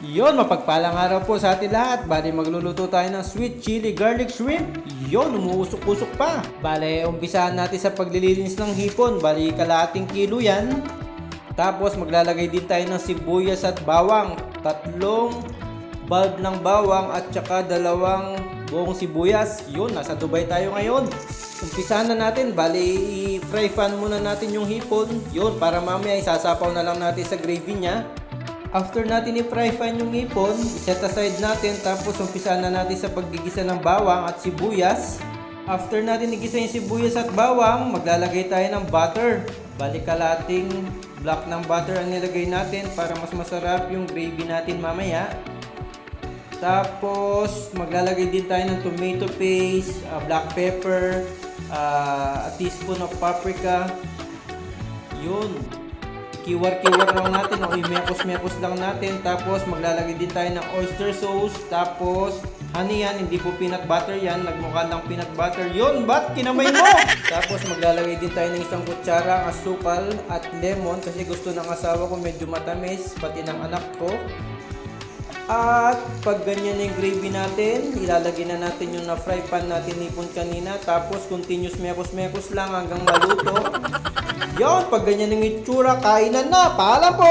Yon, mapagpalang araw po sa atin lahat. Bali, magluluto tayo ng sweet chili garlic shrimp. Yon, umuusok-usok pa. Bali, umpisahan natin sa paglilinis ng hipon. Bali, kalahating kilo yan. Tapos, maglalagay din tayo ng sibuyas at bawang. 3 bulb ng bawang at saka 2 buong sibuyas. Yun, nasa Dubai tayo ngayon. Umpisahan na natin. Bali, i-fry pan muna natin yung hipon. Yun, para mamaya isasapaw na lang natin sa gravy niya. After natin i-fry pan yung hipon, set aside natin. Tapos umpisahan na natin sa paggigisa ng bawang at sibuyas. After natin igisa yung sibuyas at bawang, maglalagay tayo ng butter. Bali, kalating block ng butter ang nilagay natin para mas masarap yung gravy natin mamaya. Tapos, maglalagay din tayo ng tomato paste, black pepper, a teaspoon of paprika. Yun. Kiwar-kiwar lang natin o imekos-mekos lang natin. Tapos, maglalagay din tayo ng oyster sauce. Tapos, honey yan, hindi po peanut butter yan. Nagmukha lang peanut butter. Yun, ba't kinamay mo? Tapos, maglalagay din tayo ng isang kutsara asukal at lemon. Kasi gusto ng asawa ko medyo matamis, pati ng anak ko. At pag ganyan na yung gravy natin, ilalagay na natin yung na-fry pan natin hipon kanina. Tapos continuous mekos-mekos lang hanggang maluto. Yon, pag ganyan yung itsura, kainan na. Paalam po!